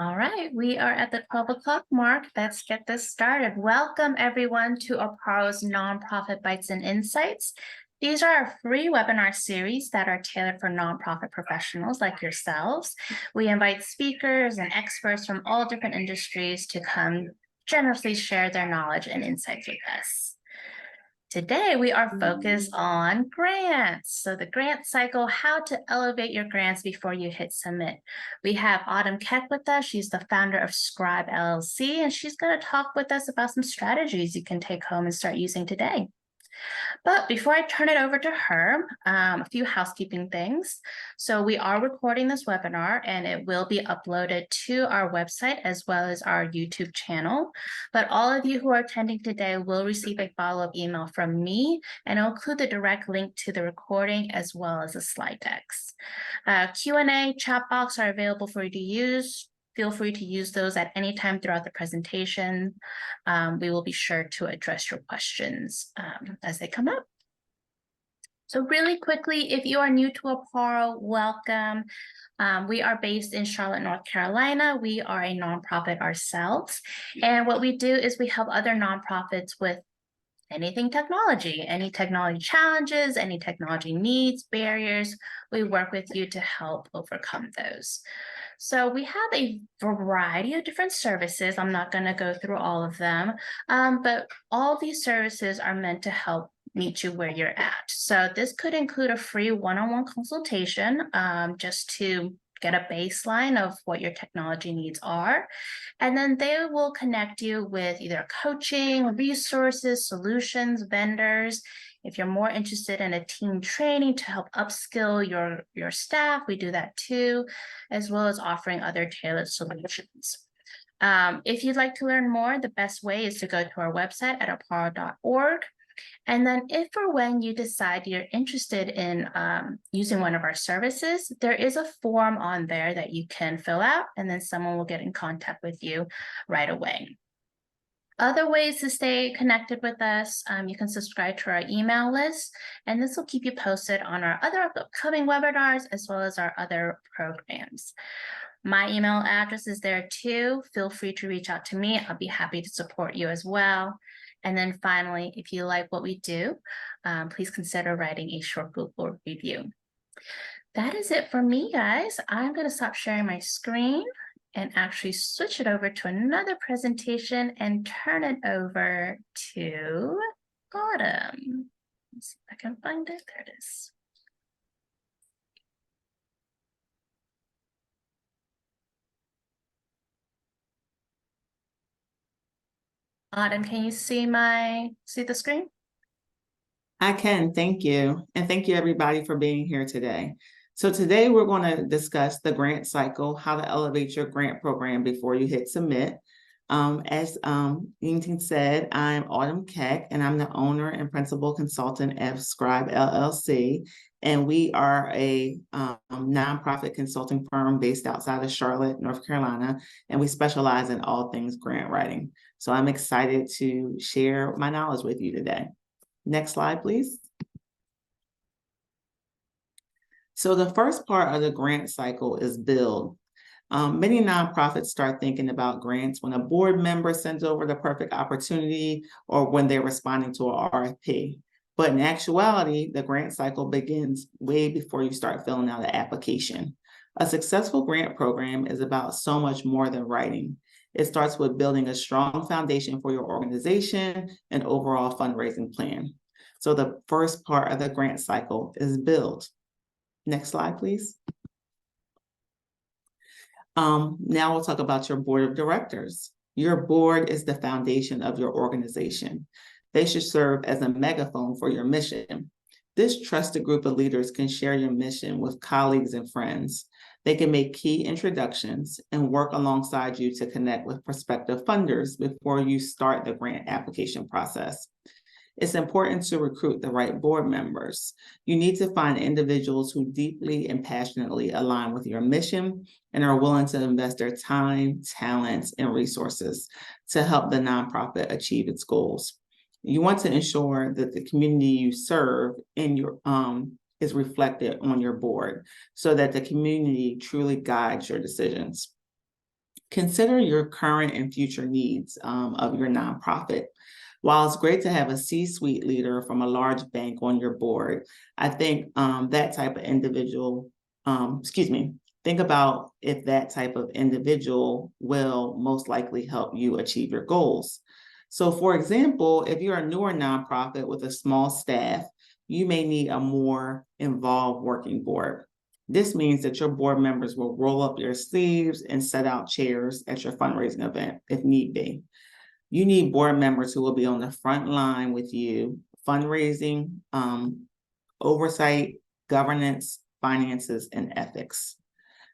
All right, we are at the 12 o'clock mark. Let's get this started. Welcome everyone to Aparo's Nonprofit Bites and Insights. These are our free webinar series that are tailored for nonprofit professionals like yourselves. We invite speakers and experts from all different industries to come generously share their knowledge and insights with us. Today, we are focused on grants. So the grant cycle, how to elevate your grants before you hit submit. We have Autumn Keck with us. She's the founder of Scribe LLC, and she's going to talk with us about some strategies you can take home and start using today. But before I turn it over to her, a few housekeeping things. So we are recording this webinar and it will be uploaded to our website as well as our YouTube channel. But all of you who are attending today will receive a follow-up email from me, and it'll include the direct link to the recording as well as the slide decks. Q&A chat box are available for you to use. Feel free to use those at any time throughout the presentation. We will be sure to address your questions as they come up. So really quickly, if you are new to Aparo, welcome. We are based in Charlotte, North Carolina. We are a nonprofit ourselves. And what we do is we help other nonprofits with anything technology, any technology challenges, any technology needs, barriers. We work with you to help overcome those. So we have a variety of different services. I'm not going to go through all of them, but all these services are meant to help meet you where you're at. So this could include a free one-on-one consultation just to get a baseline of what your technology needs are. And then they will connect you with either coaching, resources, solutions, vendors. If you're more interested in a team training to help upskill your staff, we do that too, as well as offering other tailored solutions. If you'd like to learn more, the best way is to go to our website at aparo.org. And then if or when you decide you're interested in using one of our services, there is a form on there that you can fill out, and then someone will get in contact with you right away. Other ways to stay connected with us, you can subscribe to our email list, and this will keep you posted on our other upcoming webinars as well as our other programs. My email address is there too. Feel free to reach out to me. I'll be happy to support you as well. And then finally, if you like what we do, please consider writing a short Google review. That is it for me, guys. I'm going to stop sharing my screen and actually switch it over to another presentation and turn it over to Autumn. Let's see if I can find it. There it is. Autumn, can you see the screen? I can, thank you. And thank you everybody for being here today. So today we're going to discuss the grant cycle, how to elevate your grant program before you hit submit. As Yingting said, I'm Autumn Keck, and I'm the owner and principal consultant at Scribe LLC. And we are a nonprofit consulting firm based outside of Charlotte, North Carolina, and we specialize in all things grant writing. So I'm excited to share my knowledge with you today. Next slide, please. So the first part of the grant cycle is build. Many nonprofits start thinking about grants when a board member sends over the perfect opportunity or when they're responding to an RFP. But in actuality, the grant cycle begins way before you start filling out an application. A successful grant program is about so much more than writing. It starts with building a strong foundation for your organization and overall fundraising plan. So the first part of the grant cycle is build. Next slide, please. Now we'll talk about your board of directors. Your board is the foundation of your organization. They should serve as a megaphone for your mission. This trusted group of leaders can share your mission with colleagues and friends. They can make key introductions and work alongside you to connect with prospective funders before you start the grant application process. It's important to recruit the right board members. You need to find individuals who deeply and passionately align with your mission and are willing to invest their time, talents, and resources to help the nonprofit achieve its goals. You want to ensure that the community you serve in your is reflected on your board so that the community truly guides your decisions. Consider your current and future needs of your nonprofit. While it's great to have a C-suite leader from a large bank on your board, I think that type of individual, think about if that type of individual will most likely help you achieve your goals. So for example, if you're a newer nonprofit with a small staff, you may need a more involved working board. This means that your board members will roll up their sleeves and set out chairs at your fundraising event if need be. You need board members who will be on the front line with you, fundraising, oversight, governance, finances, and ethics.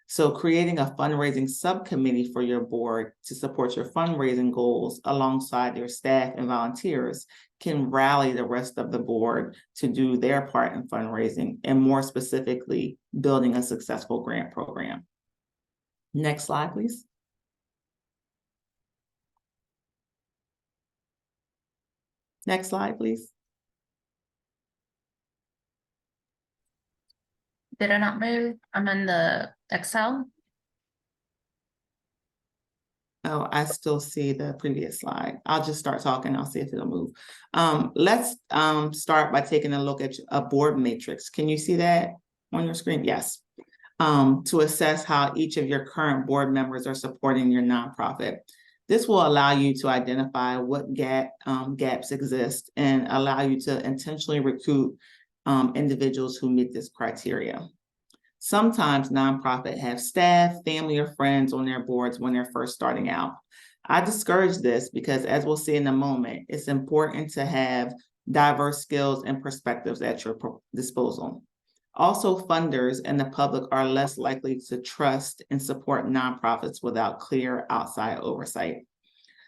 So creating a fundraising subcommittee for your board to support your fundraising goals alongside your staff and volunteers can rally the rest of the board to do their part in fundraising and more specifically, building a successful grant program. Next slide, please. Next slide, please. Did I not move? I'm in the Excel. Oh, I still see the previous slide. I'll just start talking. I'll see if it'll move. Let's start by taking a look at a board matrix. Can you see that on your screen? Yes. To assess how each of your current board members are supporting your nonprofit. This will allow you to identify what gaps exist and allow you to intentionally recruit individuals who meet this criteria. Sometimes nonprofits have staff, family, or friends on their boards when they're first starting out. I discourage this because, as we'll see in a moment, it's important to have diverse skills and perspectives at your disposal. Also, funders and the public are less likely to trust and support nonprofits without clear outside oversight.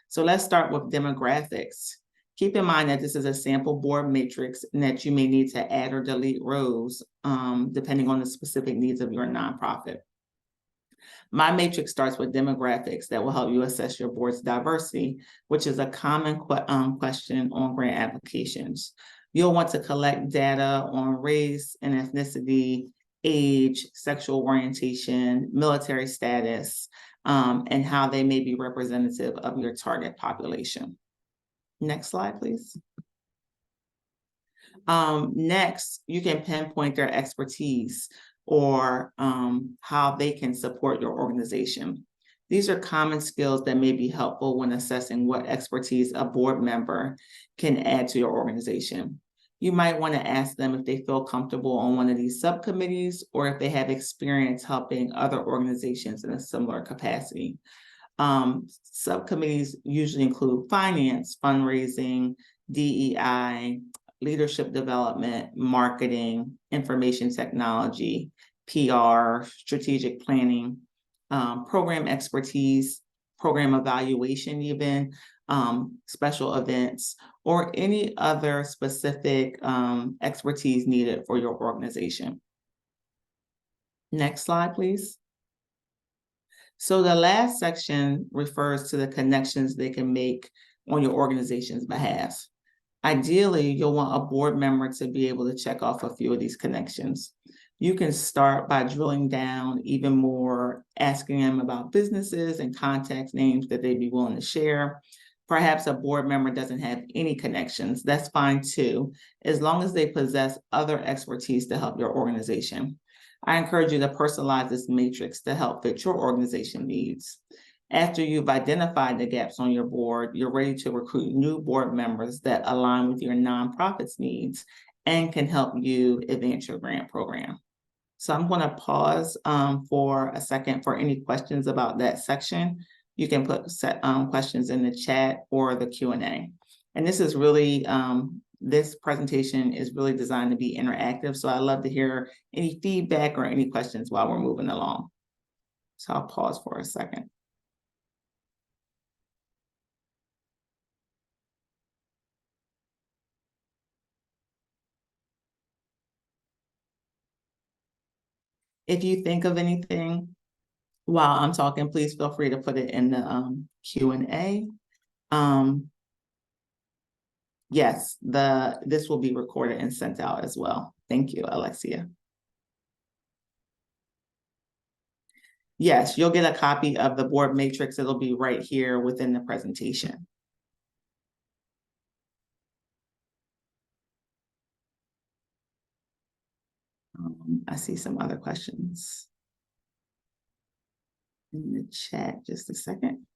So let's start with demographics. Keep in mind that this is a sample board matrix and that you may need to add or delete rows depending on the specific needs of your nonprofit. My matrix starts with demographics that will help you assess your board's diversity, which is a common question on grant applications. You'll want to collect data on race and ethnicity, age, sexual orientation, military status, and how they may be representative of your target population. Next slide, please. Next, you can pinpoint their expertise or how they can support your organization. These are common skills that may be helpful when assessing what expertise a board member can add to your organization. You might want to ask them if they feel comfortable on one of these subcommittees or if they have experience helping other organizations in a similar capacity. Subcommittees usually include finance, fundraising, DEI, leadership development, marketing, information technology, PR, strategic planning, program expertise, program evaluation even, special events, or any other specific expertise needed for your organization. Next slide, please. So the last section refers to the connections they can make on your organization's behalf. Ideally, you'll want a board member to be able to check off a few of these connections. You can start by drilling down even more, asking them about businesses and contact names that they'd be willing to share. Perhaps a board member doesn't have any connections. That's fine too, as long as they possess other expertise to help your organization. I encourage you to personalize this matrix to help fit your organization needs. After you've identified the gaps on your board, you're ready to recruit new board members that align with your nonprofit's needs and can help you advance your grant program. So I'm going to pause for a second for any questions about that section. You can put questions in the chat or the Q&A. And this is really, this presentation is really designed to be interactive. So I'd love to hear any feedback or any questions while we're moving along. So I'll pause for a second. If you think of anything while I'm talking, please feel free to put it in the Q&A. Yes, this will be recorded and sent out as well. Thank you, Alexia. Yes, you'll get a copy of the board matrix. It'll be right here within the presentation. I see some other questions in the chat. Just a second.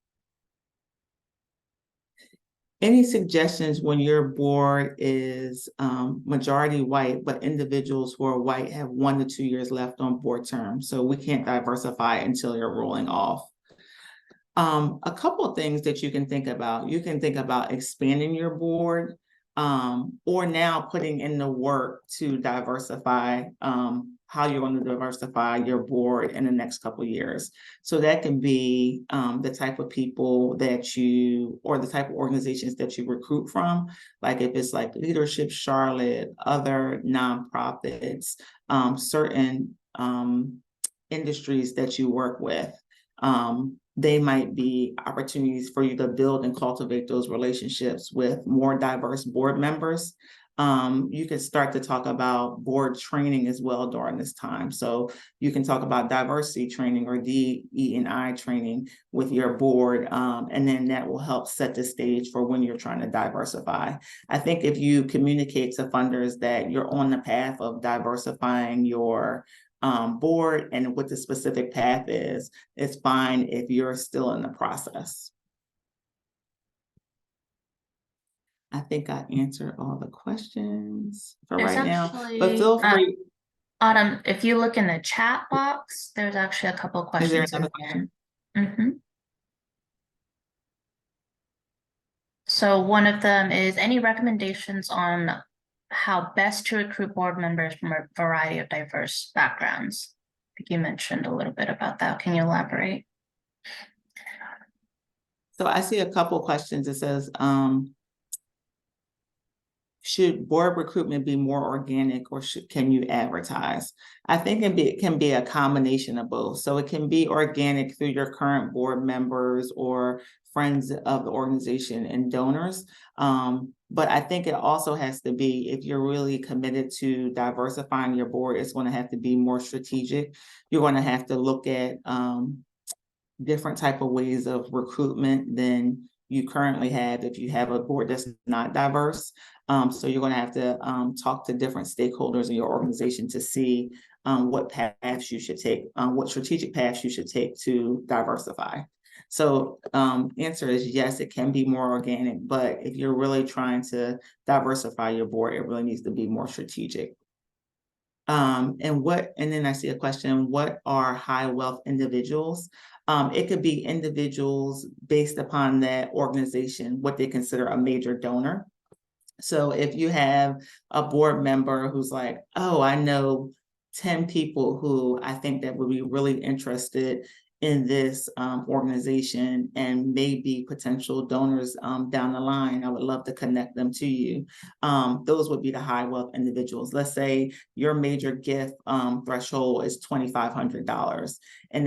Any suggestions when your board is majority white, but individuals who are white have 1 to 2 years left on board term? So we can't diversify until you're rolling off. A couple of things that you can think about. You can think about expanding your board, or now putting in the work to diversify, how you're going to diversify your board in the next couple of years. So that can be the type of people that you, or the type of organizations that you recruit from. Like if it's like Leadership Charlotte, other nonprofits, certain industries that you work with. They might be opportunities for you to build and cultivate those relationships with more diverse board members. You can start to talk about board training as well during this time. So you can talk about diversity training or DE&I training with your board, and then that will help set the stage for when you're trying to diversify. I think if you communicate to funders that you're on the path of diversifying your board and what the specific path is, it's fine if you're still in the process. I think I answered all the questions for There's right now, actually, but feel free. Autumn, if you look in the chat box, there's actually a couple Is there questions in another there. question? So one of them is any recommendations on how best to recruit board members from a variety of diverse backgrounds? I think you mentioned a little bit about that. Can you elaborate? So I see a couple questions. It says, should board recruitment be more organic, or can you advertise? I think it can be a combination of both. So it can be organic through your current board members or friends of the organization and donors. But I think it also has to be, if you're really committed to diversifying your board, it's going to have to be more strategic. You're going to have to look at different type of ways of recruitment than you currently have if you have a board that's not diverse. So you're going to have to talk to different stakeholders in your organization to see what paths you should take, what strategic paths you should take to diversify. So answer is yes, it can be more organic, but if you're really trying to diversify your board, it really needs to be more strategic. And then I see a question, what are high wealth individuals? It could be individuals based upon that organization, what they consider a major donor. So if you have a board member who's like, oh, I know 10 people who I think that would be really interested in this organization and maybe potential donors down the line, I would love to connect them to you. Those would be the high wealth individuals. Let's say your major gift threshold is $2,500, and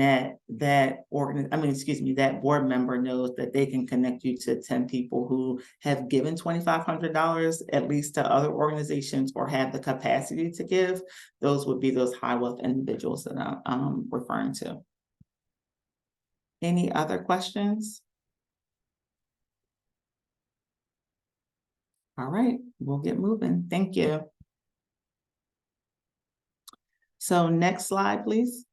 that board member knows that they can connect you to 10 people who have given $2,500 at least to other organizations or have the capacity to give. Those would be those high wealth individuals that I'm referring to. Any other questions? All right, we'll get moving. Thank you. So next slide, please.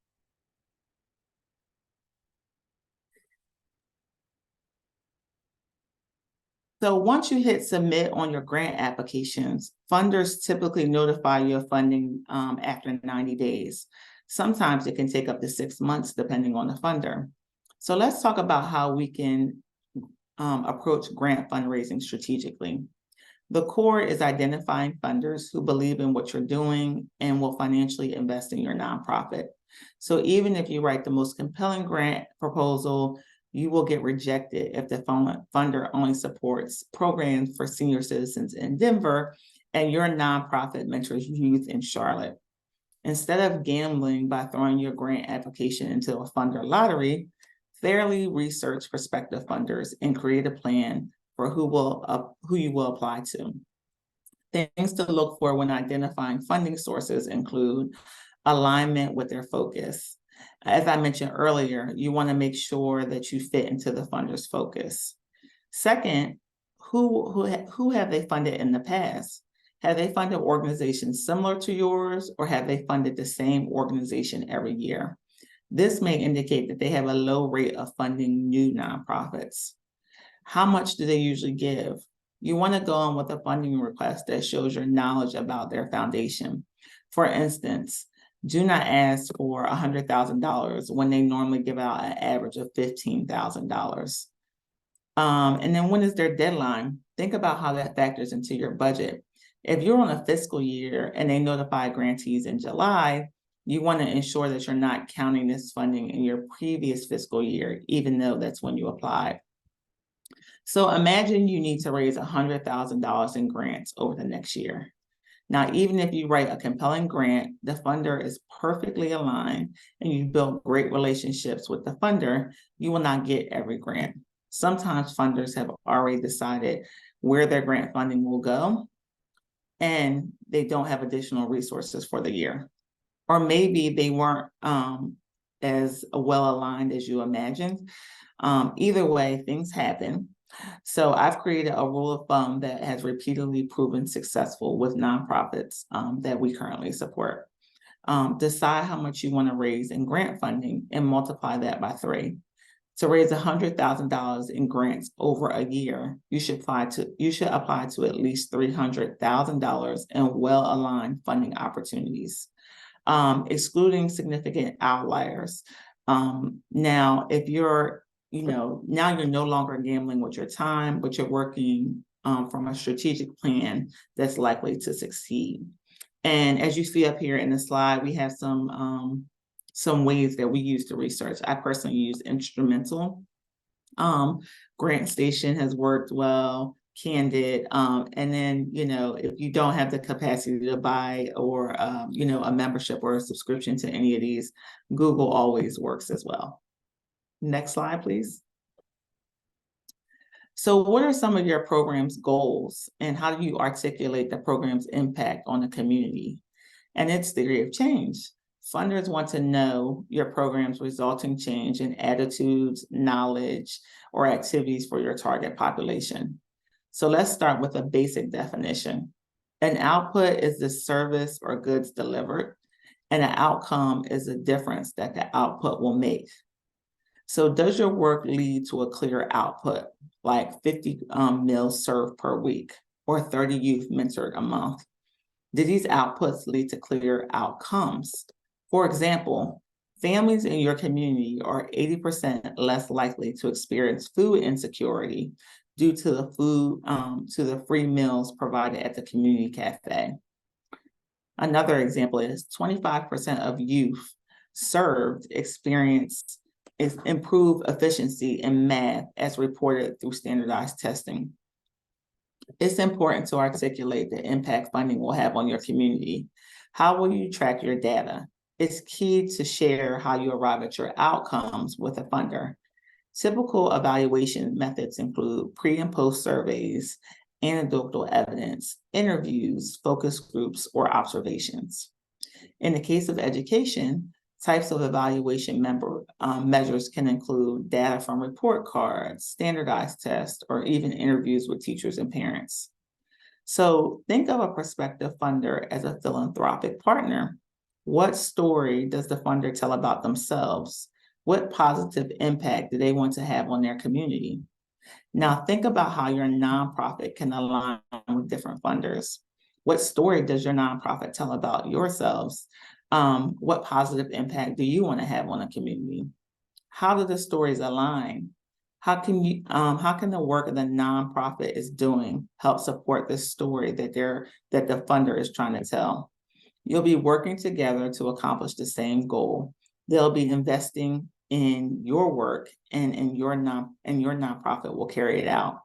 So once you hit submit on your grant applications, funders typically notify you of funding after 90 days. Sometimes it can take up to 6 months depending on the funder. So let's talk about how we can approach grant fundraising strategically. The core is identifying funders who believe in what you're doing and will financially invest in your nonprofit. So even if you write the most compelling grant proposal, you will get rejected if the funder only supports programs for senior citizens in Denver and your nonprofit mentors youth in Charlotte. Instead of gambling by throwing your grant application into a funder lottery, fairly research prospective funders and create a plan for who you will apply to. Things to look for when identifying funding sources include alignment with their focus. As I mentioned earlier, you want to make sure that you fit into the funder's focus. Second, who have they funded in the past? Have they funded organizations similar to yours, or have they funded the same organization every year? This may indicate that they have a low rate of funding new nonprofits. How much do they usually give? You want to go on with a funding request that shows your knowledge about their foundation. For instance, do not ask for $100,000 when they normally give out an average of $15,000. And then when is their deadline? Think about how that factors into your budget. If you're on a fiscal year and they notify grantees in July, you want to ensure that you're not counting this funding in your previous fiscal year, even though that's when you applied. So imagine you need to raise $100,000 in grants over the next year. Now, even if you write a compelling grant, the funder is perfectly aligned and you build great relationships with the funder, you will not get every grant. Sometimes funders have already decided where their grant funding will go, and they don't have additional resources for the year. Or maybe they weren't as well aligned as you imagined. Either way, things happen. So I've created a rule of thumb that has repeatedly proven successful with nonprofits that we currently support. Decide how much you want to raise in grant funding and multiply that by 3. To raise $100,000 in grants over a year, you should apply to at least $300,000 in well-aligned funding opportunities, excluding significant outliers. Now, if you're now you're no longer gambling with your time, but you're working from a strategic plan that's likely to succeed. And as you see up here in the slide, we have some ways that we use to research. I personally use Instrumental. GrantStation has worked well, Candid. And then, if you don't have the capacity to buy or, a membership or a subscription to any of these, Google always works as well. Next slide, please. So what are some of your program's goals, and how do you articulate the program's impact on the community and its theory of change? Funders want to know your program's resulting change in attitudes, knowledge, or activities for your target population. So let's start with a basic definition. An output is the service or goods delivered, and an outcome is the difference that the output will make. So does your work lead to a clear output, like 50 meals served per week or 30 youth mentored a month? Do these outputs lead to clear outcomes? For example, families in your community are 80% less likely to experience food insecurity due to the free meals provided at the community cafe. Another example is 25% of youth served experience improved efficiency in math as reported through standardized testing. It's important to articulate the impact funding will have on your community. How will you track your data? It's key to share how you arrive at your outcomes with a funder. Typical evaluation methods include pre and post surveys, anecdotal evidence, interviews, focus groups, or observations. In the case of education, types of evaluation measures can include data from report cards, standardized tests, or even interviews with teachers and parents. So think of a prospective funder as a philanthropic partner. What story does the funder tell about themselves? What positive impact do they want to have on their community? Now think about how your nonprofit can align with different funders. What story does your nonprofit tell about yourselves? What positive impact do you want to have on a community? How do the stories align? How can the work of the nonprofit is doing help support the story that the funder is trying to tell? You'll be working together to accomplish the same goal. They'll be investing in your work, and your nonprofit will carry it out.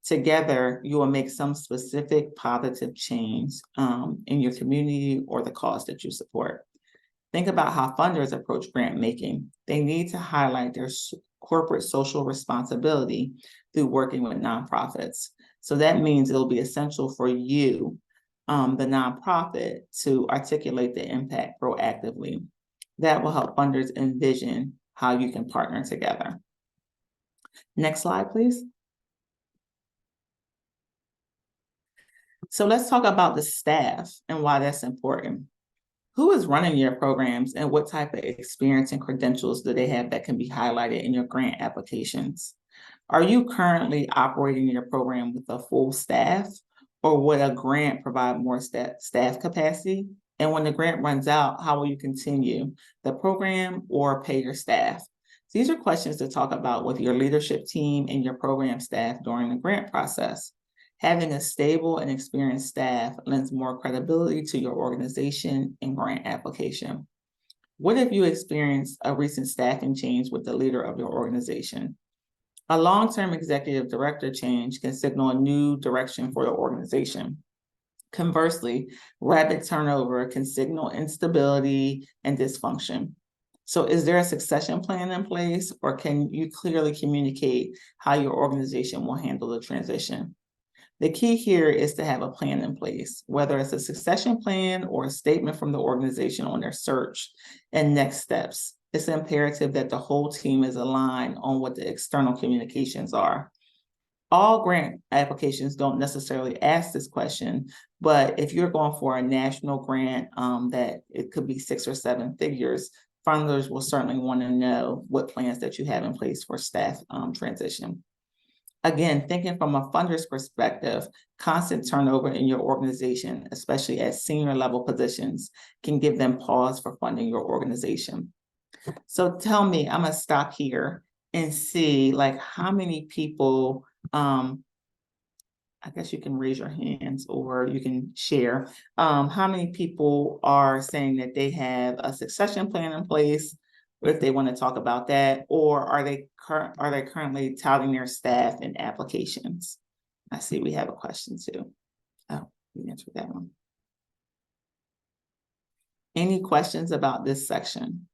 Together, you will make some specific positive change in your community or the cause that you support. Think about how funders approach grant making. They need to highlight their corporate social responsibility through working with nonprofits. So that means it'll be essential for you, the nonprofit, to articulate the impact proactively. That will help funders envision how you can partner together. Next slide, please. So let's talk about the staff and why that's important. Who is running your programs and what type of experience and credentials do they have that can be highlighted in your grant applications? Are you currently operating your program with a full staff, or would a grant provide more staff capacity? And when the grant runs out, how will you continue the program or pay your staff? These are questions to talk about with your leadership team and your program staff during the grant process. Having a stable and experienced staff lends more credibility to your organization and grant application. What if you experienced a recent staffing change with the leader of your organization? A long-term executive director change can signal a new direction for the organization. Conversely, rapid turnover can signal instability and dysfunction. So is there a succession plan in place, or can you clearly communicate how your organization will handle the transition? The key here is to have a plan in place, whether it's a succession plan or a statement from the organization on their search and next steps. It's imperative that the whole team is aligned on what the external communications are. All grant applications don't necessarily ask this question, but if you're going for a national grant that it could be 6 or 7 figures, funders will certainly want to know what plans that you have in place for staff transition. Again, thinking from a funder's perspective, constant turnover in your organization, especially at senior level positions, can give them pause for funding your organization. So tell me, I'm gonna stop here and see like how many people, I guess you can raise your hands or you can share, how many people are saying that they have a succession plan in place, if they want to talk about that, or are they currently touting their staff in applications? I see we have a question too. Oh, we answered that one. Any questions about this section?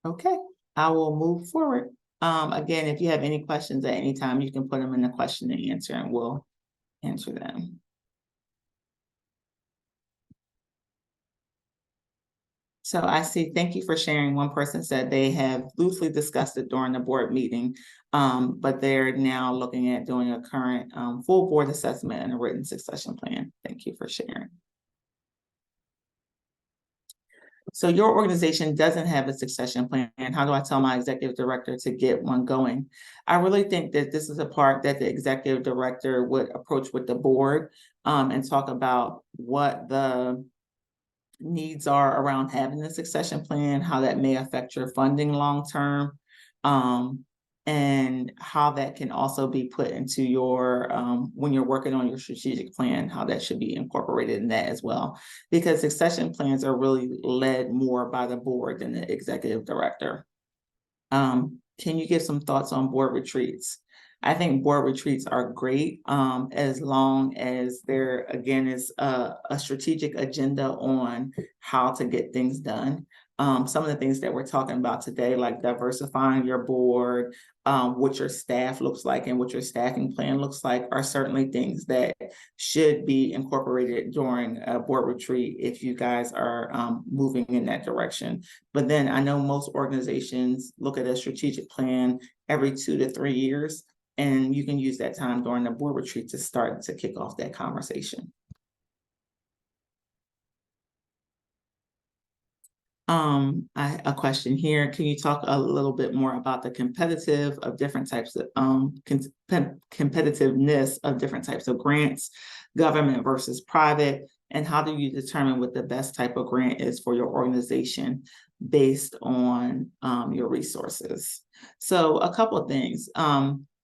Okay, I will move forward. Again, if you have any questions at any time, you can put them in the question and answer and we'll answer them. So I see, thank you for sharing. One person said they have loosely discussed it during the board meeting, but they're now looking at doing a current full board assessment and a written succession plan. Thank you for sharing. So your organization doesn't have a succession plan. How do I tell my executive director to get one going? I really think that this is a part that the executive director would approach with the board and talk about what the needs are around having a succession plan, how that may affect your funding long-term, and how that can also be put into your, when you're working on your strategic plan, how that should be incorporated in that as well. Because succession plans are really led more by the board than the executive director. Can you give some thoughts on board retreats? I think board retreats are great as long as there, again, is a strategic agenda on how to get things done. Some of the things that we're talking about today, like diversifying your board, what your staff looks like and what your staffing plan looks like, are certainly things that should be incorporated during a board retreat if you guys are moving in that direction. But then I know most organizations look at a strategic plan every 2 to 3 years. And you can use that time during the board retreat to start to kick off that conversation. A question here. Can you talk a little bit more about the competitiveness of different types of grants, government versus private, and how do you determine what the best type of grant is for your organization based on your resources? So a couple of things.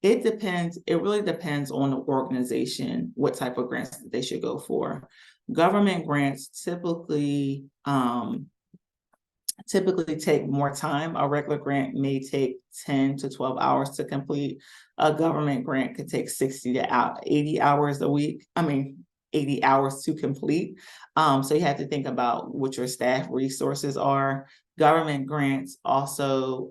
It depends. It really depends on the organization, what type of grants they should go for. Government grants typically take more time. A regular grant may take 10 to 12 hours to complete. A government grant could take 60 to 80 hours a week. 80 hours to complete. So you have to think about what your staff resources are. Government grants also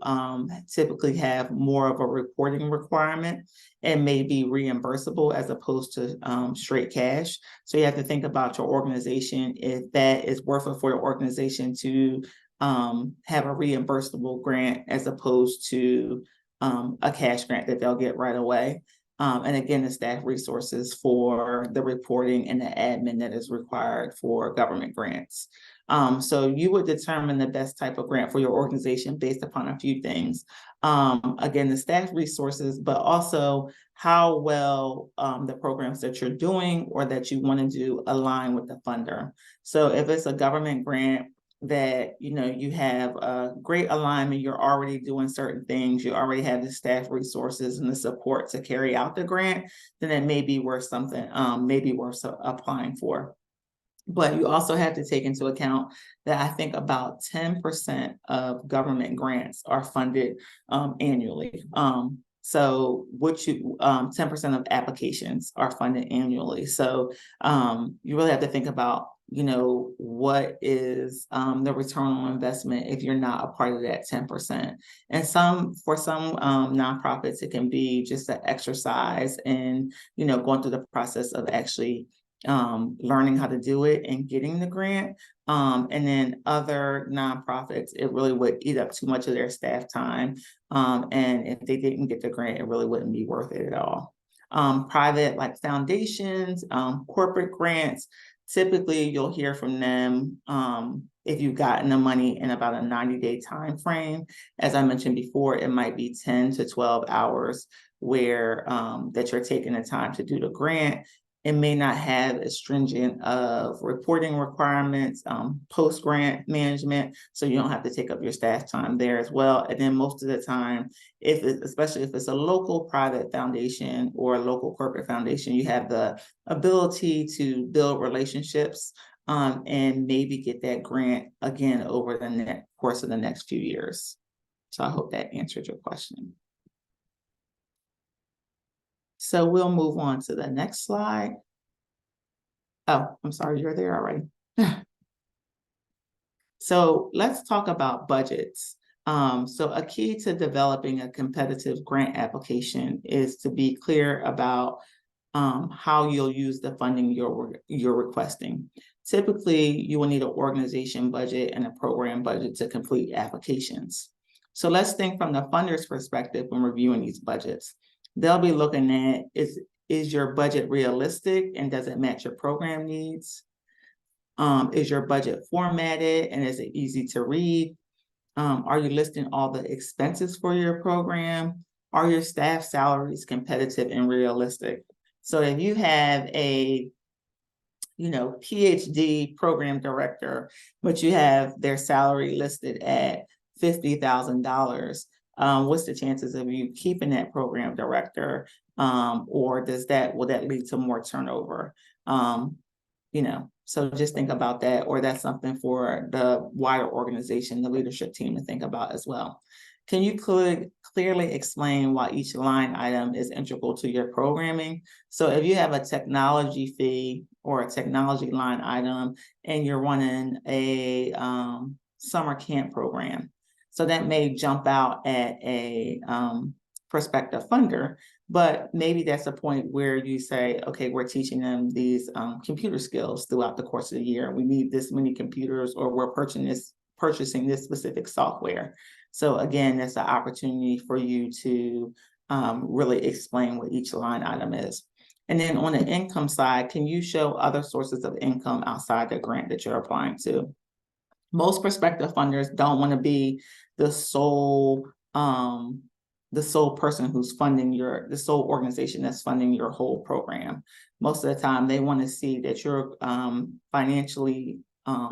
typically have more of a reporting requirement and may be reimbursable as opposed to straight cash. So you have to think about your organization, if that is worth it for your organization to have a reimbursable grant as opposed to a cash grant that they'll get right away. And again, the staff resources for the reporting and the admin that is required for government grants. So you would determine the best type of grant for your organization based upon a few things. Again, the staff resources, but also how well the programs that you're doing or that you want to do align with the funder. So if it's a government grant that you have a great alignment, you're already doing certain things, you already have the staff resources and the support to carry out the grant, then it may be worth something, maybe worth applying for. But you also have to take into account that I think about 10% of government grants are funded annually. So 10% of applications are funded annually. So you really have to think about what is the return on investment if you're not a part of that 10%. And for some nonprofits, it can be just an exercise in going through the process of actually learning how to do it and getting the grant. And then other nonprofits, it really would eat up too much of their staff time. And if they didn't get the grant, it really wouldn't be worth it at all. Private, like foundations, corporate grants, typically you'll hear from them if you've gotten the money in about a 90-day time frame. As I mentioned before, it might be 10 to 12 hours where that you're taking the time to do the grant. It may not have as stringent of reporting requirements, post-grant management, so you don't have to take up your staff time there as well. And then most of the time, especially if it's a local private foundation or a local corporate foundation, you have the ability to build relationships and maybe get that grant again over the course of the next few years. So I hope that answered your question. So we'll move on to the next slide. Oh, I'm sorry, you're there already. So let's talk about budgets. So a key to developing a competitive grant application is to be clear about how you'll use the funding you're requesting. Typically, you will need an organization budget and a program budget to complete applications. So let's think from the funder's perspective when reviewing these budgets. They'll be looking at, is your budget realistic and does it match your program needs? Is your budget formatted and is it easy to read? Are you listing all the expenses for your program? Are your staff salaries competitive and realistic? So if you have a PhD program director, but you have their salary listed at $50,000, what's the chances of you keeping that program director? Or will that lead to more turnover? So just think about that, or that's something for the wider organization, the leadership team to think about as well. Can you clearly explain why each line item is integral to your programming? So if you have a technology fee or a technology line item and you're running a summer camp program, so that may jump out at a prospective funder, but maybe that's a point where you say, okay, we're teaching them these computer skills throughout the course of the year. We need this many computers, or we're purchasing this specific software. So again, that's an opportunity for you to really explain what each line item is. And then on the income side, can you show other sources of income outside the grant that you're applying to? Most prospective funders don't want to be the sole person who's funding the sole organization that's funding your whole program. Most of the time, they want to see that you're financially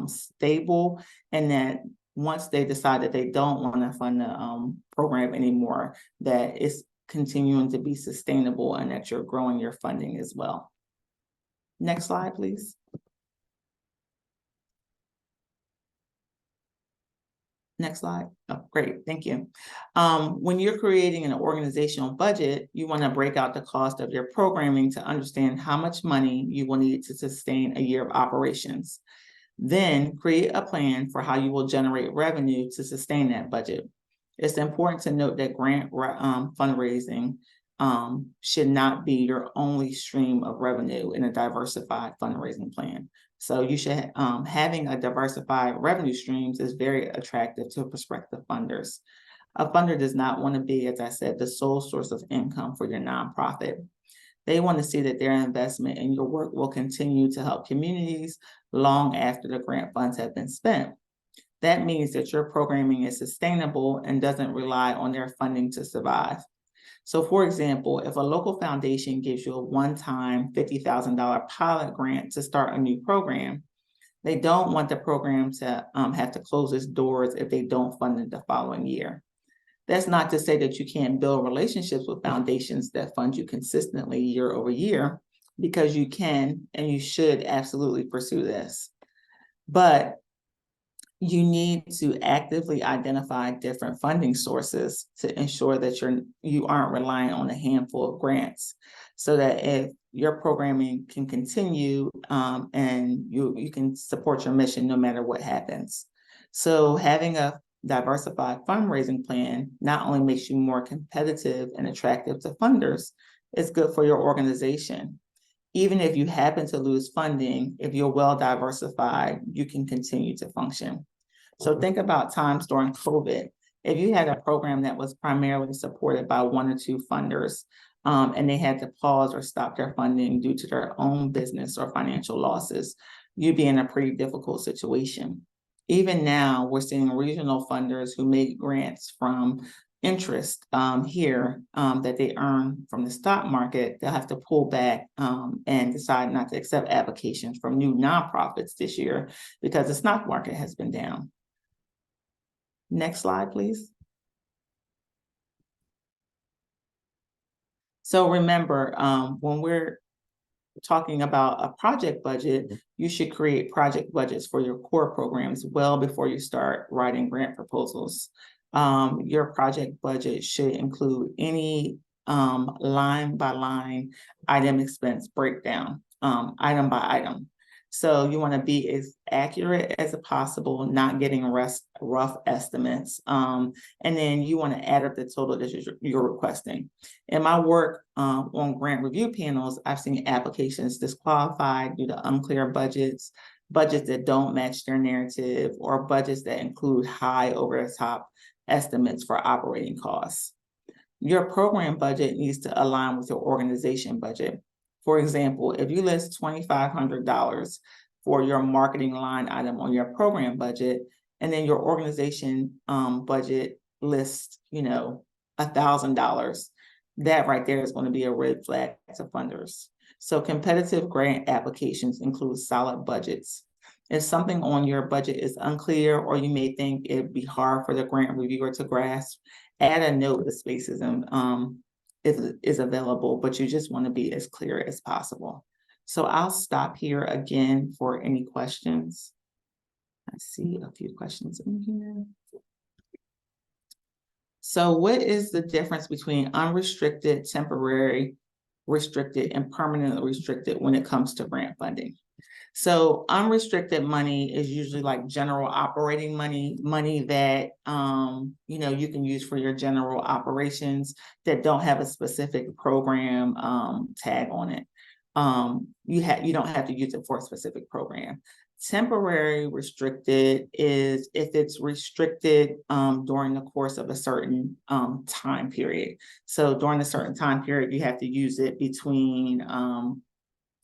stable, and that once they decide that they don't want to fund the program anymore, that it's continuing to be sustainable and that you're growing your funding as well. Next slide, please. Next slide. Oh, great, thank you. When you're creating an organizational budget, you want to break out the cost of your programming to understand how much money you will need to sustain a year of operations. Then create a plan for how you will generate revenue to sustain that budget. It's important to note that grant fundraising should not be your only stream of revenue in a diversified fundraising plan. So you should having a diversified revenue streams is very attractive to prospective funders. A funder does not want to be, as I said, the sole source of income for your nonprofit. They want to see that their investment in your work will continue to help communities long after the grant funds have been spent. That means that your programming is sustainable and doesn't rely on their funding to survive. So for example, if a local foundation gives you a one-time $50,000 pilot grant to start a new program, they don't want the program to have to close its doors if they don't fund it the following year. That's not to say that you can't build relationships with foundations that fund you consistently year over year, because you can and you should absolutely pursue this. But you need to actively identify different funding sources to ensure that you aren't relying on a handful of grants, so that if your programming can continue and you can support your mission no matter what happens. So having a diversified fundraising plan not only makes you more competitive and attractive to funders, it's good for your organization. Even if you happen to lose funding, if you're well diversified, you can continue to function. So think about times during COVID. If you had a program that was primarily supported by one or two funders, and they had to pause or stop their funding due to their own business or financial losses, you'd be in a pretty difficult situation. Even now, we're seeing regional funders who make grants from interest here that they earn from the stock market. They'll have to pull back and decide not to accept applications from new nonprofits this year because the stock market has been down. Next slide, please. So remember, when we're talking about a project budget, you should create project budgets for your core programs well before you start writing grant proposals. Your project budget should include any line by line item expense breakdown, item by item. So you want to be as accurate as possible, not getting rough estimates. And then you want to add up the total that you're requesting. In my work on grant review panels, I've seen applications disqualified due to unclear budgets that don't match their narrative, or budgets that include high over the top estimates for operating costs. Your program budget needs to align with your organization budget. For example, if you list $2,500 for your marketing line item on your program budget, and then your organization budget lists, $1,000, that right there is going to be a red flag to funders. So competitive grant applications include solid budgets. If something on your budget is unclear, or you may think it'd be hard for the grant reviewer to grasp, add a note: the spaces is available, but you just want to be as clear as possible. So I'll stop here again for any questions. I see a few questions in here. So what is the difference between unrestricted, temporary, restricted, and permanently restricted when it comes to grant funding? So unrestricted money is usually like general operating money that you can use for your general operations that don't have a specific program tag on it. You don't have to use it for a specific program. Temporary restricted is if it's restricted during the course of a certain time period. So during a certain time period, you have to use it between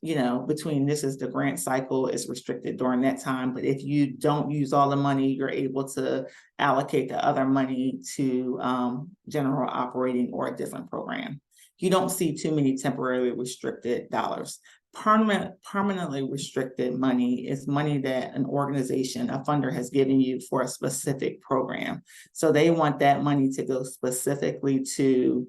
this is the grant cycle, is restricted during that time. But if you don't use all the money, you're able to allocate the other money to general operating or a different program. You don't see too many temporarily restricted dollars. Permanently restricted money is money that an organization, a funder, has given you for a specific program. So they want that money to go specifically to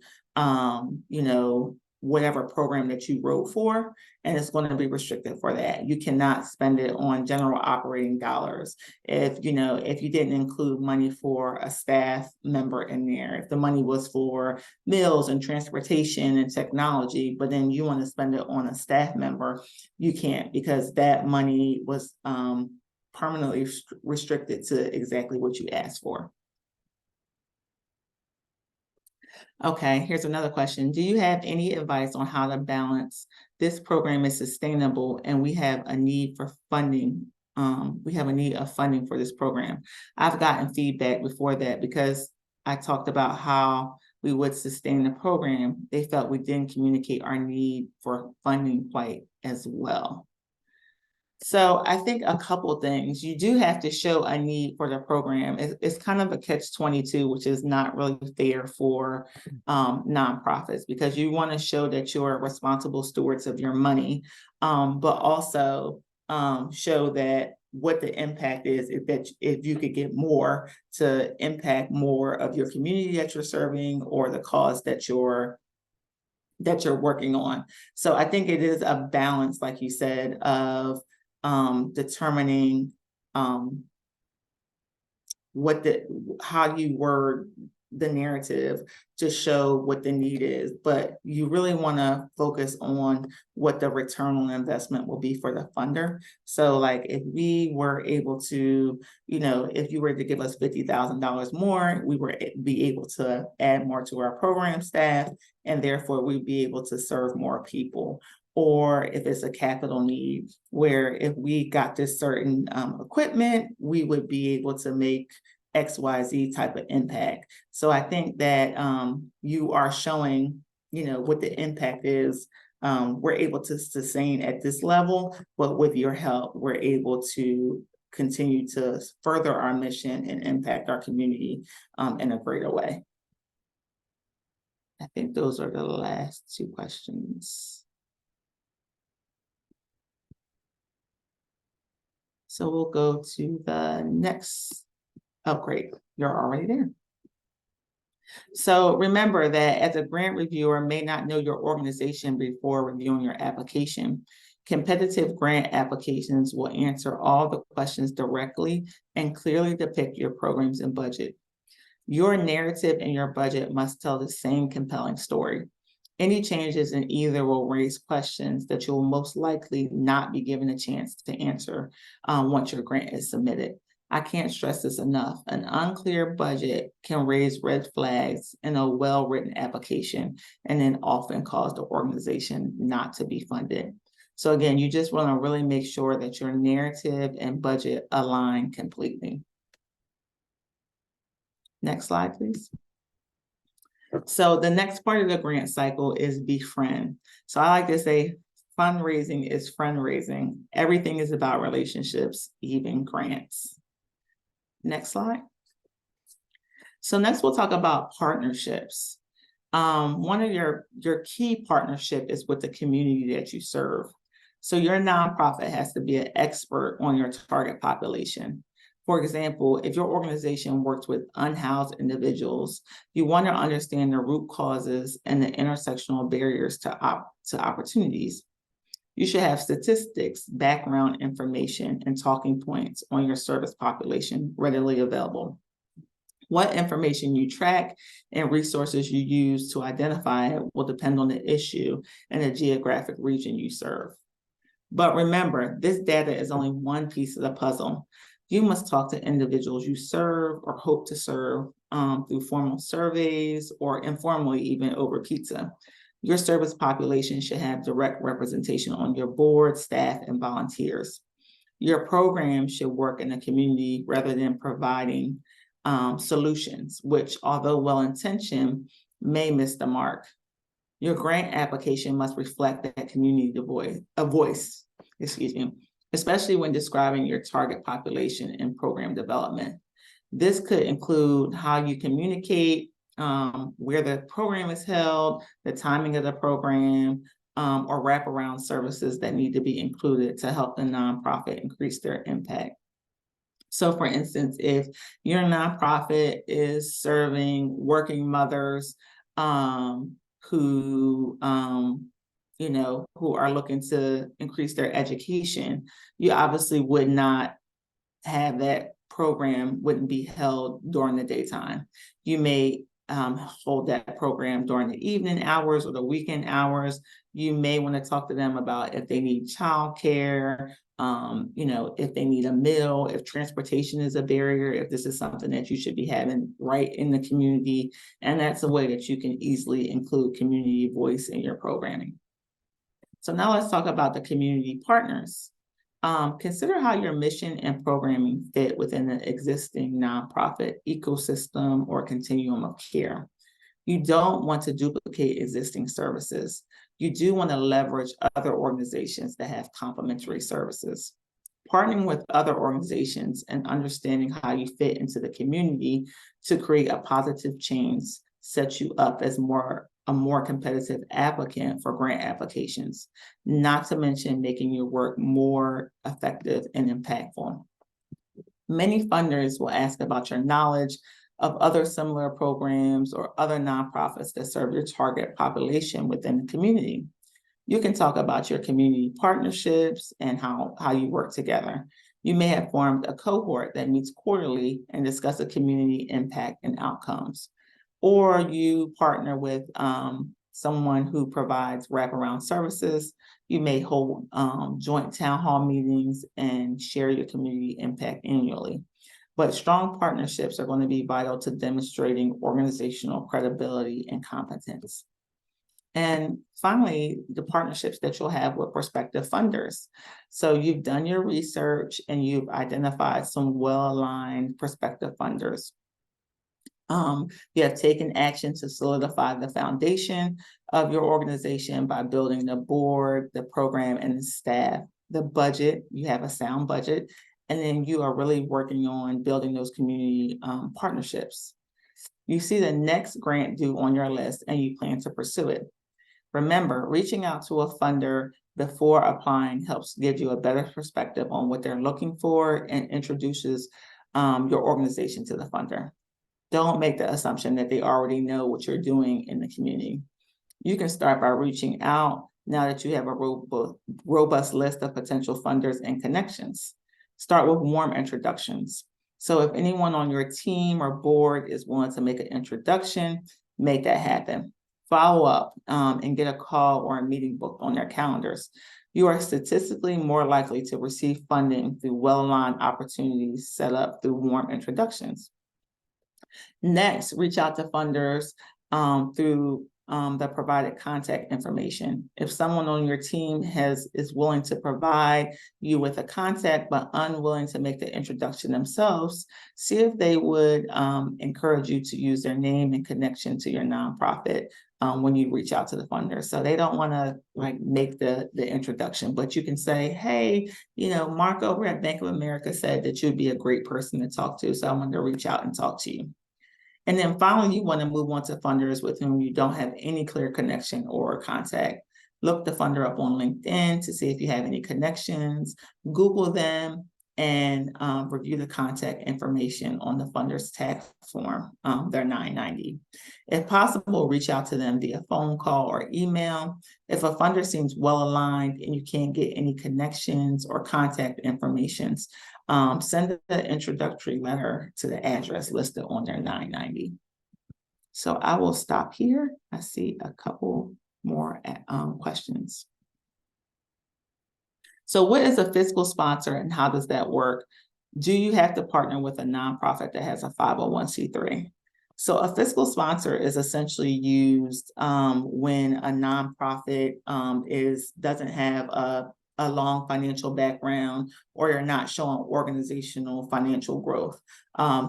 whatever program that you wrote for, and it's going to be restricted for that. You cannot spend it on general operating dollars. If you didn't include money for a staff member in there, if the money was for meals and transportation and technology, but then you want to spend it on a staff member, you can't, because that money was permanently restricted to exactly what you asked for. Okay, here's another question. Do you have any advice on how to balance this program is sustainable and we have a need for funding? We have a need of funding for this program. I've gotten feedback before that because I talked about how we would sustain the program. They felt we didn't communicate our need for funding quite as well. So I think a couple of things. You do have to show a need for the program. It's kind of a catch-22, which is not really fair for nonprofits, because you want to show that you're responsible stewards of your money, but also show that what the impact is, if you could get more to impact more of your community that you're serving or the cause that you're working on. So I think it is a balance, like you said, of determining how you word the narrative to show what the need is, but you really want to focus on what the return on investment will be for the funder. So like if we were able to, if you were to give us $50,000 more, we were be able to add more to our program staff, and therefore we'd be able to serve more people. Or if it's a capital need, where if we got this certain equipment, we would be able to make XYZ type of impact. So I think that you are showing, what the impact is. We're able to sustain at this level, but with your help, we're able to continue to further our mission and impact our community in a greater way. I think those are the last two questions. So we'll go to the next. Oh, great. You're already there. So remember that as a grant reviewer may not know your organization before reviewing your application. Competitive grant applications will answer all the questions directly and clearly depict your programs and budget. Your narrative and your budget must tell the same compelling story. Any changes in either will raise questions that you will most likely not be given a chance to answer once your grant is submitted. I can't stress this enough. An unclear budget can raise red flags in a well-written application and then often cause the organization not to be funded. So again, you just want to really make sure that your narrative and budget align completely. Next slide, please. So the next part of the grant cycle is befriend. So I like to say fundraising is friend raising. Everything is about relationships, even grants. Next slide. So next we'll talk about partnerships. One of your key partnership is with the community that you serve. So your nonprofit has to be an expert on your target population. For example, if your organization works with unhoused individuals, you want to understand the root causes and the intersectional barriers to opportunities. You should have statistics, background information, and talking points on your service population readily available. What information you track and resources you use to identify it will depend on the issue and the geographic region you serve. But remember, this data is only one piece of the puzzle. You must talk to individuals you serve or hope to serve through formal surveys or informally, even over pizza. Your service population should have direct representation on your board, staff, and volunteers. Your program should work in the community rather than providing solutions, which, although well-intentioned, may miss the mark. Your grant application must reflect that community voice, especially when describing your target population and program development. This could include how you communicate, where the program is held, the timing of the program, or wraparound services that need to be included to help the nonprofit increase their impact. So for instance, if your nonprofit is serving working mothers who, who are looking to increase their education, you obviously would not have that program wouldn't be held during the daytime. You may hold that program during the evening hours or the weekend hours. You may want to talk to them about if they need childcare, if they need a meal, if transportation is a barrier, if this is something that you should be having right in the community. And that's a way that you can easily include community voice in your programming. So now let's talk about the community partners. Consider how your mission and programming fit within the existing nonprofit ecosystem or continuum of care. You don't want to duplicate existing services. You do want to leverage other organizations that have complementary services. Partnering with other organizations and understanding how you fit into the community to create a positive change sets you up as a more competitive applicant for grant applications, not to mention making your work more effective and impactful. Many funders will ask about your knowledge of other similar programs or other nonprofits that serve your target population within the community. You can talk about your community partnerships and how you work together. You may have formed a cohort that meets quarterly and discuss a community impact and outcomes. Or you partner with someone who provides wraparound services. You may hold joint town hall meetings and share your community impact annually. But strong partnerships are going to be vital to demonstrating organizational credibility and competence. And finally, the partnerships that you'll have with prospective funders. So you've done your research and you've identified some well-aligned prospective funders. You have taken action to solidify the foundation of your organization by building the board, the program, and the staff, the budget. You have a sound budget, and then you are really working on building those community partnerships. You see the next grant due on your list, and you plan to pursue it. Remember, reaching out to a funder before applying helps give you a better perspective on what they're looking for and introduces your organization to the funder. Don't make the assumption that they already know what you're doing in the community. You can start by reaching out now that you have a robust list of potential funders and connections. Start with warm introductions. So if anyone on your team or board is willing to make an introduction, make that happen. Follow up and get a call or a meeting booked on their calendars. You are statistically more likely to receive funding through well-aligned opportunities set up through warm introductions. Next, reach out to funders through the provided contact information. If someone on your team is willing to provide you with a contact but unwilling to make the introduction themselves, see if they would encourage you to use their name and connection to your nonprofit when you reach out to the funder. So they don't want to make the introduction, but you can say, hey, Mark over at Bank of America said that you'd be a great person to talk to, so I wanted to reach out and talk to you. And then finally, you want to move on to funders with whom you don't have any clear connection or contact. Look the funder up on LinkedIn to see if you have any connections, Google them, and review the contact information on the funder's tax form, their 990. If possible, reach out to them via phone call or email. If a funder seems well aligned and you can't get any connections or contact information, send an introductory letter to the address listed on their 990. So I will stop here. I see a couple more questions. So what is a fiscal sponsor and how does that work? Do you have to partner with a nonprofit that has a 501c3? So a fiscal sponsor is essentially used when a nonprofit doesn't have a long financial background or you're not showing organizational financial growth.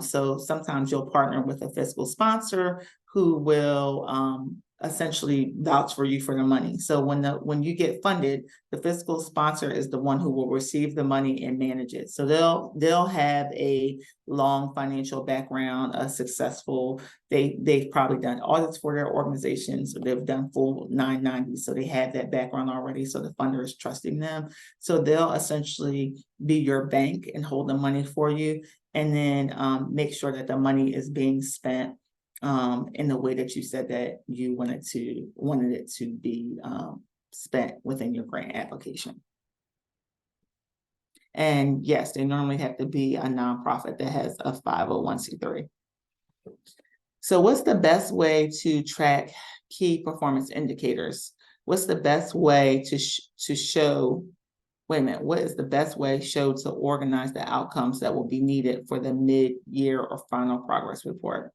So sometimes you'll partner with a fiscal sponsor who will essentially vouch for you for the money. So when you get funded, the fiscal sponsor is the one who will receive the money and manage it. So they'll have a long financial background, a successful, they've probably done audits for their organizations, so they've done full 990. So they have that background already. So the funder is trusting them. So they'll essentially be your bank and hold the money for you, and then make sure that the money is being spent in the way that you said that you wanted it to be spent within your grant application. And yes, they normally have to be a nonprofit that has a 501c3. So what's the best way to track key performance indicators? What's the best way to show, wait a minute, what is the best way to organize the outcomes that will be needed for the mid-year or final progress report?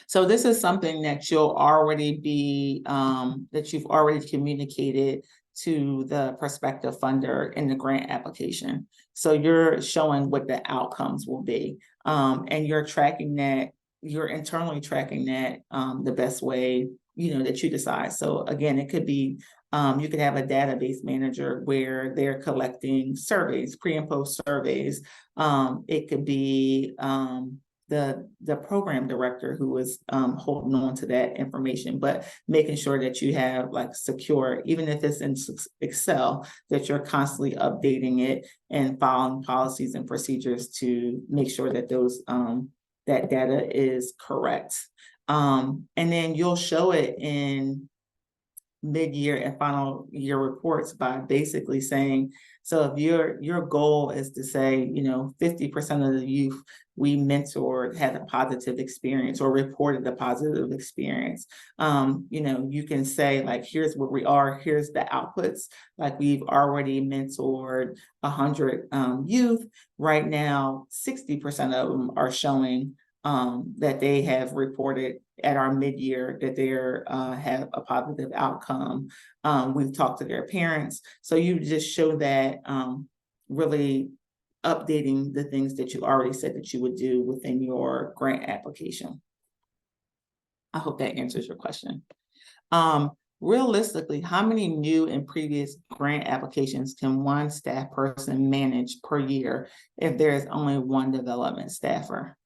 So this is something that you'll already be, that you've already communicated to the prospective funder in the grant application. So you're showing what the outcomes will be, and you're tracking that, you're internally tracking that the best way, that you decide. So again, it could be, you could have a database manager where they're collecting surveys, pre and post surveys. It could be the program director who is holding on to that information, but making sure that you have like secure, even if it's in Excel, that you're constantly updating it and following policies and procedures to make sure that those that data is correct. And then you'll show it in mid-year and final year reports by basically saying, so if your goal is to say, 50% of the youth we mentored had a positive experience or reported a positive experience, you can say like, here's where we are, here's the outputs. Like we've already mentored 100 youth. Right now, 60% of them are showing that they have reported at our mid-year that they have a positive outcome. We've talked to their parents. So you just show that really updating the things that you already said that you would do within your grant application. I hope that answers your question. Realistically, how many new and previous grant applications can one staff person manage per year if there is only one development staffer?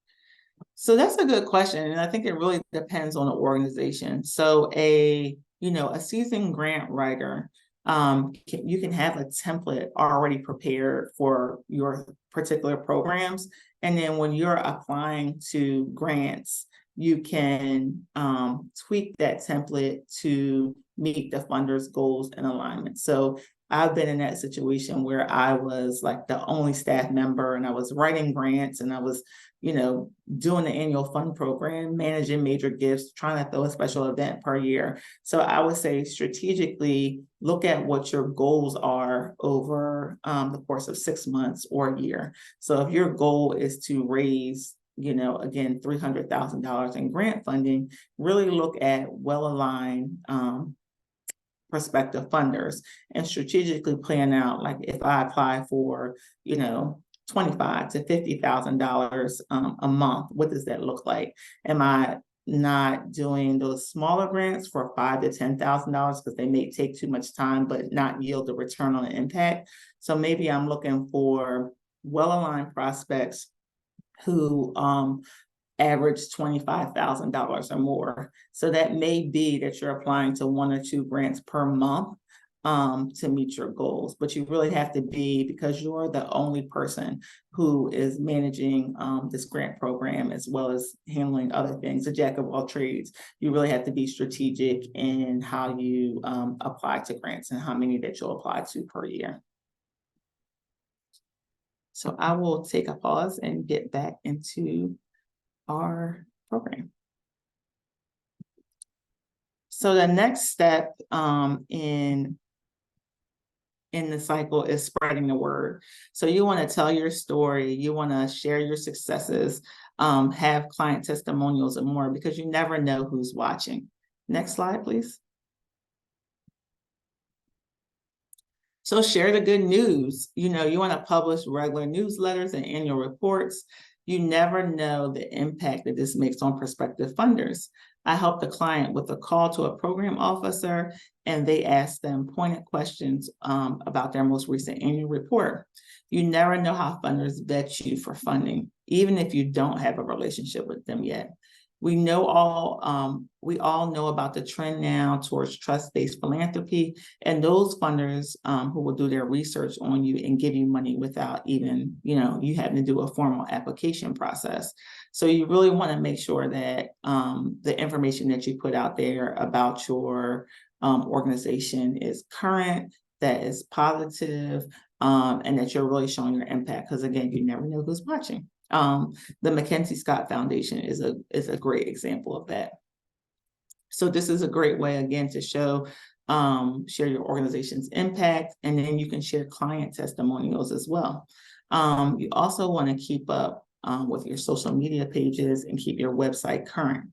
So that's a good question. And I think it really depends on the organization. So a seasoned grant writer, you can have a template already prepared for your particular programs. And then when you're applying to grants, you can tweak that template to meet the funder's goals and alignment. So I've been in that situation where I was like the only staff member and I was writing grants and I was, doing the annual fund program, managing major gifts, trying to throw a special event per year. So I would say strategically look at what your goals are over the course of 6 months or a year. So if your goal is to raise, again, $300,000 in grant funding, really look at well-aligned prospective funders and strategically plan out, like if I apply for, $25,000 to $50,000 a month, what does that look like? Am I not doing those smaller grants for $5,000 to $10,000 because they may take too much time but not yield the return on the impact? So maybe I'm looking for well-aligned prospects who average $25,000 or more. So that may be that you're applying to 1 or 2 grants per month to meet your goals. But you really have to be, because you're the only person who is managing this grant program as well as handling other things, a jack of all trades. You really have to be strategic in how you apply to grants and how many that you'll apply to per year. So I will take a pause and get back into our program. So the next step in the cycle is spreading the word. So you want to tell your story, you want to share your successes, have client testimonials and more, because you never know who's watching. Next slide, please. So share the good news. You want to publish regular newsletters and annual reports. You never know the impact that this makes on prospective funders. I help the client with a call to a program officer, and they ask them pointed questions about their most recent annual report. You never know how funders vet you for funding, even if you don't have a relationship with them yet. We all know about the trend now towards trust-based philanthropy, and those funders who will do their research on you and give you money without even, you having to do a formal application process. So you really want to make sure that the information that you put out there about your organization is current, that is positive, and that you're really showing your impact. Because again, you never know who's watching. The Mackenzie Scott Foundation is a great example of that. So this is a great way, again, to share your organization's impact, and then you can share client testimonials as well. You also want to keep up with your social media pages and keep your website current.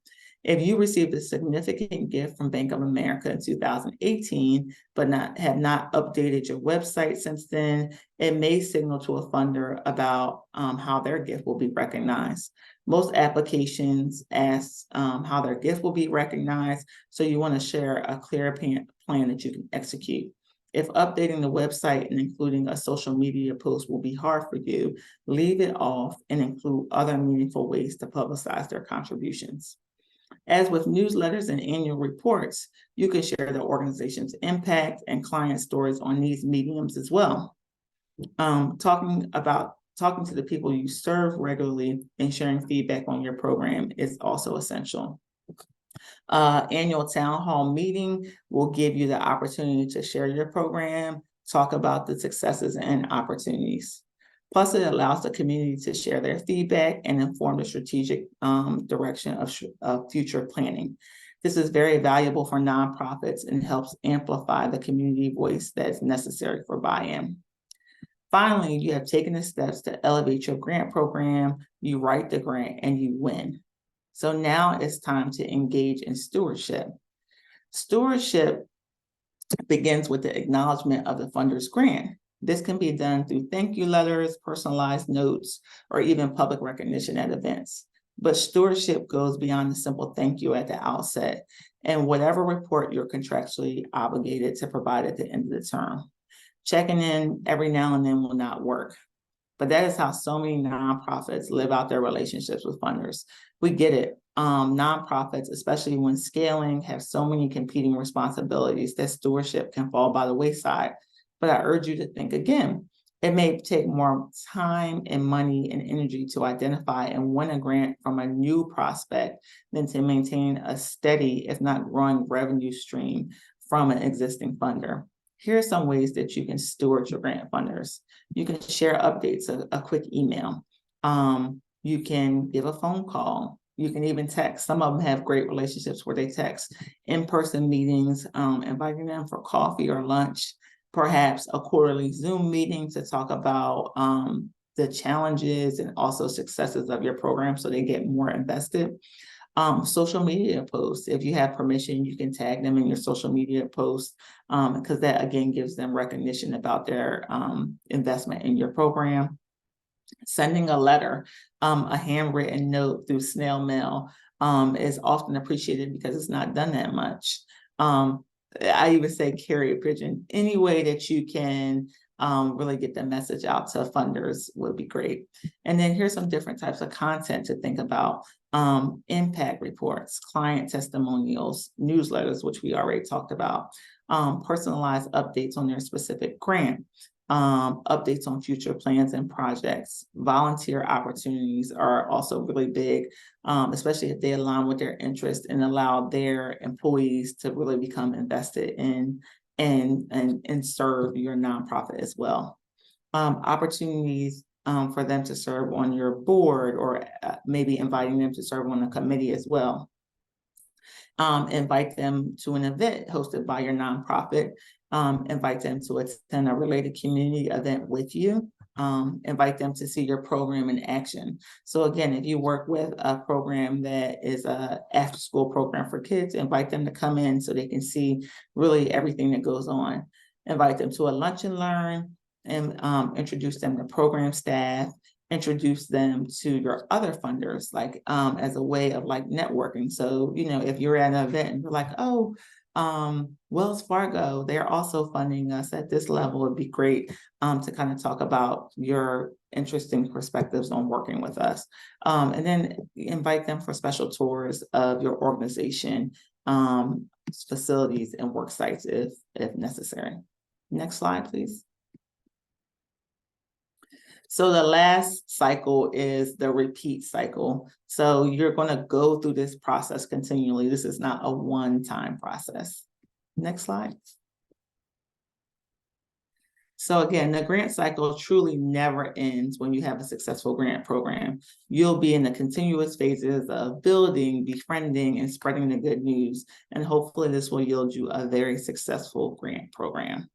If you received a significant gift from Bank of America in 2018, but have not updated your website since then, it may signal to a funder about how their gift will be recognized. Most applications ask how their gift will be recognized, so you want to share a clear plan that you can execute. If updating the website and including a social media post will be hard for you, leave it off and include other meaningful ways to publicize their contributions. As with newsletters and annual reports, you can share the organization's impact and client stories on these mediums as well. Talking to the people you serve regularly and sharing feedback on your program is also essential. Annual town hall meeting will give you the opportunity to share your program, talk about the successes and opportunities. Plus, it allows the community to share their feedback and inform the strategic direction of future planning. This is very valuable for nonprofits and helps amplify the community voice that's necessary for buy-in. Finally, you have taken the steps to elevate your grant program, you write the grant, and you win. So now it's time to engage in stewardship. Stewardship begins with the acknowledgement of the funder's grant. This can be done through thank you letters, personalized notes, or even public recognition at events. But stewardship goes beyond the simple thank you at the outset and whatever report you're contractually obligated to provide at the end of the term. Checking in every now and then will not work. But that is how so many nonprofits live out their relationships with funders. We get it. Nonprofits, especially when scaling, have so many competing responsibilities that stewardship can fall by the wayside. But I urge you to think again. It may take more time and money and energy to identify and win a grant from a new prospect than to maintain a steady, if not growing, revenue stream from an existing funder. Here are some ways that you can steward your grant funders. You can share updates, a quick email. You can give a phone call. You can even text. Some of them have great relationships where they text. In-person meetings, inviting them for coffee or lunch, perhaps a quarterly Zoom meeting to talk about the challenges and also successes of your program so they get more invested. Social media posts, if you have permission, you can tag them in your social media posts because that again gives them recognition about their investment in your program. Sending a letter, a handwritten note through snail mail is often appreciated because it's not done that much. I even say carrier pigeon. Any way that you can really get the message out to funders would be great. And then here's some different types of content to think about. Impact reports, client testimonials, newsletters, which we already talked about, personalized updates on their specific grant, updates on future plans and projects. Volunteer opportunities are also really big, especially if they align with their interests and allow their employees to really become invested in and serve your nonprofit as well. Opportunities for them to serve on your board or maybe inviting them to serve on a committee as well. Invite them to an event hosted by your nonprofit. Invite them to attend a related community event with you. Invite them to see your program in action. So again, if you work with a program that is a after-school program for kids, invite them to come in so they can see really everything that goes on. Invite them to a lunch and learn and introduce them to program staff, introduce them to your other funders, like as a way of like networking. So, if you're at an event and you're like, oh, Wells Fargo, they're also funding us at this level. It'd be great to kind of talk about your interesting perspectives on working with us. And then invite them for special tours of your organization, facilities and work sites if necessary. Next slide, please. So the last cycle is the repeat cycle. So you're going to go through this process continually. This is not a one-time process. Next slide. So again, the grant cycle truly never ends when you have a successful grant program. You'll be in the continuous phases of building, befriending, and spreading the good news. And hopefully this will yield you a very successful grant program.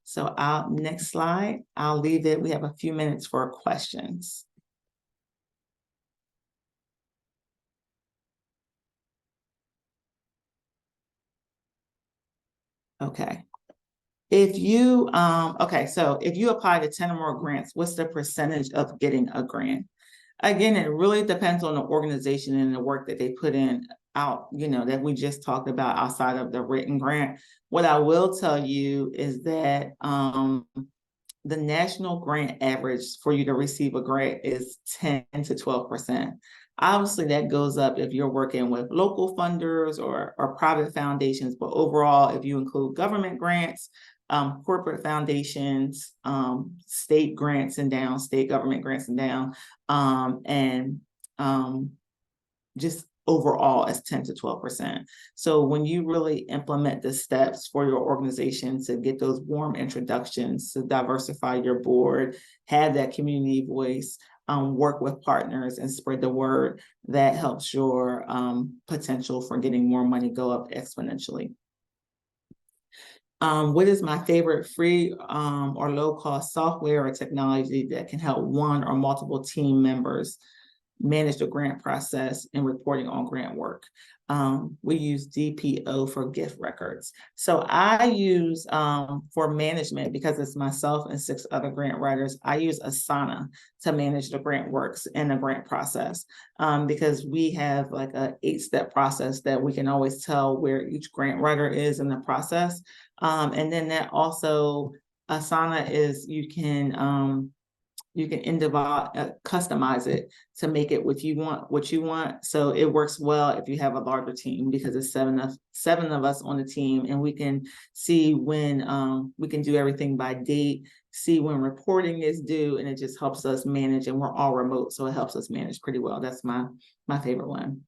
So next slide, I'll leave it. We have a few minutes for questions. Okay. If you, so if you apply to 10 or more grants, what's the percentage of getting a grant? Again, it really depends on the organization and the work that they put in that we just talked about outside of the written grant. What I will tell you is that the national grant average for you to receive a grant is 10 to 12%. Obviously, that goes up if you're working with local funders or private foundations, but overall, if you include government grants, corporate foundations, state grants and down, state government grants and down, just overall as 10 to 12%. So when you really implement the steps for your organization to get those warm introductions, to diversify your board, have that community voice, work with partners and spread the word, that helps your potential for getting more money go up exponentially. What is my favorite free or low-cost software or technology that can help one or multiple team members manage the grant process and reporting on grant work? We use DPO for gift records. So I use for management, because it's myself and 6 other grant writers, I use Asana to manage the grant works and the grant process, because we have like a 8-step process that we can always tell where each grant writer is in the process. And then that also, Asana is, you can customize it to make it what you want. So it works well if you have a larger team, because it's seven of us on the team, and we can see when we can do everything by date, see when reporting is due, and it just helps us manage. And we're all remote, so it helps us manage pretty well. That's my favorite one.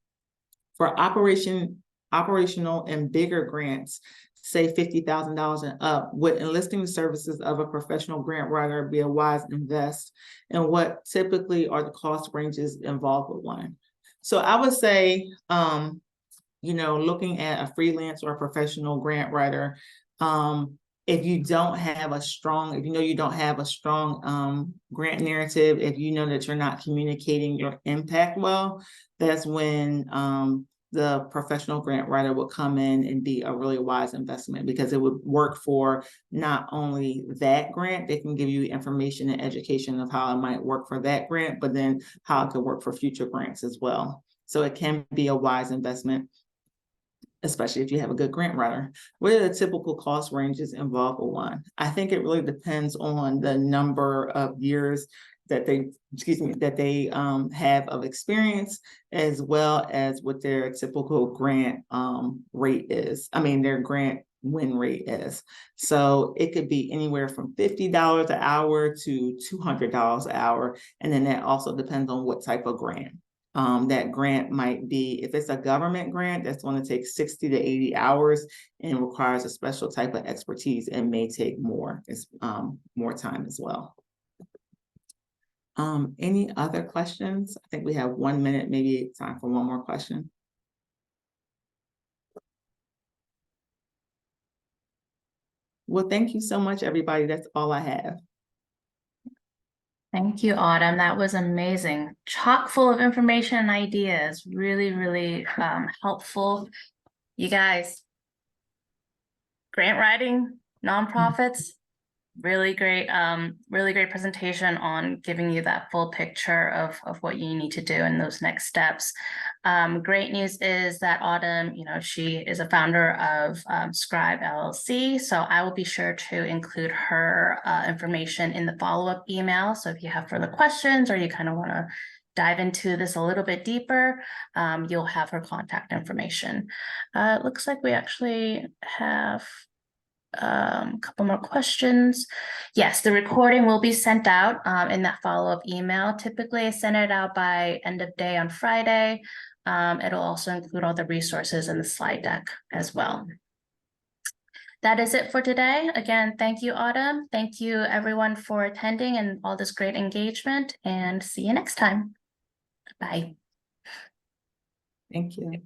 For operational and bigger grants, say $50,000 and up, would enlisting the services of a professional grant writer be a wise invest? And what typically are the cost ranges involved with one? So I would say, looking at a freelance or a professional grant writer, if you don't have a strong, grant narrative, if you know that you're not communicating your impact well, that's when the professional grant writer would come in and be a really wise investment, because it would work for not only that grant, they can give you information and education of how it might work for that grant, but then how it could work for future grants as well. So it can be a wise investment, especially if you have a good grant writer. What are the typical cost ranges involved with one? I think it really depends on the number of years that they have of experience, as well as what their typical grant rate is. Their grant win rate is. So it could be anywhere from $50 an hour to $200 an hour. And then that also depends on what type of grant. That grant might be, if it's a government grant, that's going to take 60 to 80 hours and requires a special type of expertise, and may take more time as well. Any other questions? I think we have 1 minute, maybe time for one more question. Well, thank you so much, everybody. That's all I have. Thank you, Autumn. That was amazing. Chock full of information and ideas. Really, really helpful. You guys, grant writing, nonprofits, really great presentation on giving you that full picture of what you need to do in those next steps. Great news is that Autumn, she is a founder of Scribe LLC, so I will be sure to include her information in the follow-up email. So if you have further questions or you kind of want to dive into this a little bit deeper, you'll have her contact information. It looks like we actually have a couple more questions. Yes, the recording will be sent out in that follow-up email. Typically, I send it out by end of day on Friday. It'll also include all the resources in the slide deck as well. That is it for today. Again, thank you, Autumn. Thank you, everyone, for attending and all this great engagement, and see you next time. Bye. Thank you.